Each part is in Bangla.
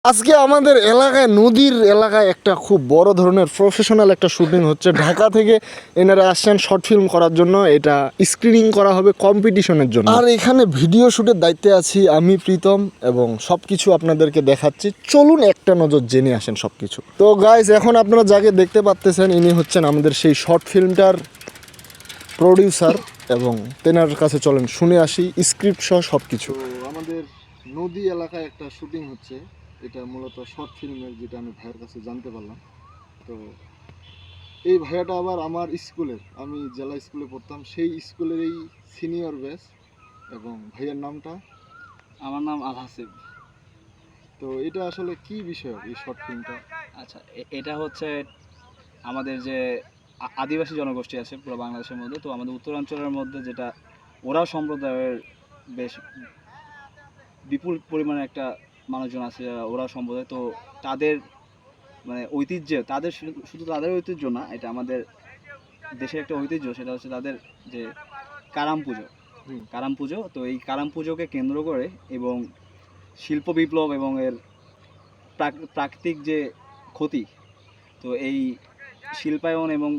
আজকে আমাদের এলাকায় নদীর এলাকায় একটা খুব বড় ধরনের প্রফেশনাল একটা শুটিং হচ্ছে। ঢাকা থেকে এনারা আসছেন শর্ট ফিল্ম করার জন্য। এটা স্ক্রিনিং করা হবে কম্পিটিশনের জন্য। আর এখানে ভিডিও শুটের দায়িত্বে আছি আমি, প্রীতম, এবং সব কিছু আপনাদেরকে দেখাচ্ছি। চলুন একটা নজর জেনে আসেন সব কিছু। তো গাইজ, এখন আপনারা যাকে দেখতে পাচ্তেছেন ইনি হচ্ছেন আমাদের সেই শর্ট ফিল্মটার প্রডিউসার, এবং তেনার কাছে চলেন শুনে আসি স্ক্রিপ্ট সহ সব কিছু। আমাদের নদী এলাকায় একটা শুটিং হচ্ছে। এটা মূলত শর্ট ফিল্মের, যেটা আমি ভাইয়ের কাছে জানতে পারলাম। তো এই ভাইয়াটা আবার আমার স্কুলের, আমি জেলা স্কুলে পড়তাম, সেই স্কুলেরই সিনিয়র ব্যাচ। এবং ভাইয়ার নামটা? আমার নাম আল হাসিব। তো এটা আসলে কি বিষয় এই শর্ট ফিল্মটা? আচ্ছা, এটা হচ্ছে আমাদের যে আদিবাসী জনগোষ্ঠী আছে পুরো বাংলাদেশের মধ্যে। তো আমাদের উত্তরাঞ্চলের মধ্যে যেটা ওরাও সম্প্রদায়ের বেশ বিপুল পরিমাণে একটা মানুষজন আছে যারা ওরাও সম্প্রদায়। তো তাদের মানে ঐতিহ্য, তাদের শুধু তাদের ঐতিহ্য না, এটা আমাদের দেশের একটা ঐতিহ্য। সেটা হচ্ছে তাদের যে কারাম পুজো। কারাম পুজো, তো এই কারাম পুজোকে কেন্দ্র করে এবং শিল্প বিপ্লব এবং এর প্রাকৃতিক যে ক্ষতি, তো এই শিল্পায়ন এবং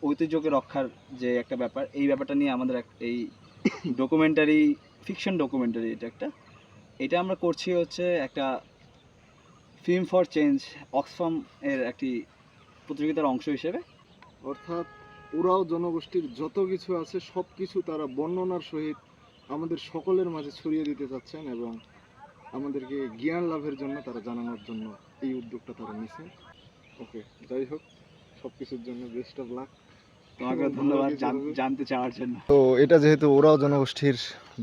ঐতিহ্যকে রক্ষার যে একটা ব্যাপার, এই ব্যাপারটা নিয়ে আমাদের এই ডকুমেন্টারি, ফিকশন ডকুমেন্টারি এটা আমরা করছি হচ্ছে একটা ফিল্ম ফর চেঞ্জ অক্সফাম এর একটি প্রতিযোগিতার অংশ হিসেবে। অর্থাৎ ওরাও জনগোষ্ঠীর যত কিছু আছে সব কিছু তারা বর্ণনার সহিত আমাদের সকলের মাঝে ছড়িয়ে দিতে চাচ্ছেন, এবং আমাদেরকে জ্ঞান লাভের জন্য, তারা জানানোর জন্য এই উদ্যোগটা তারা নিছে। ওকে, যাই হোক, সব কিছুর জন্য বেস্ট অফ লাক। তোমাকে ধন্যবাদ জানতে চাওয়ার জন্য। তো এটা যেহেতু ওরাও জনগোষ্ঠীর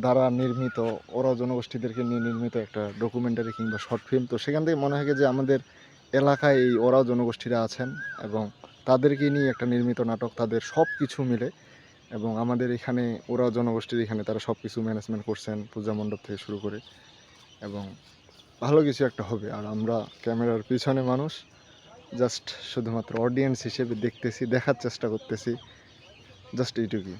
দ্বারা নির্মিত, ওরাও জনগোষ্ঠীদেরকে নিয়ে নির্মিত একটা ডকুমেন্টারি কিংবা শর্ট ফিল্ম, তো সেখান থেকে মনে হয় যে আমাদের এলাকায় এই ওরাও জনগোষ্ঠীরা আছেন এবং তাদেরকে নিয়ে একটা নির্মিত নাটক, তাদের সব কিছু মিলে। এবং আমাদের এখানে ওরাও জনগোষ্ঠীর এখানে তারা সব কিছু ম্যানেজমেন্ট করছেন, পূজা মণ্ডপ থেকে শুরু করে, এবং ভালো কিছু একটা হবে। আর আমরা ক্যামেরার পিছনে মানুষ, জাস্ট শুধুমাত্র অডিয়েন্স হিসেবে দেখতেছি, দেখার চেষ্টা করতেছি, জাস্ট এইটুকুই।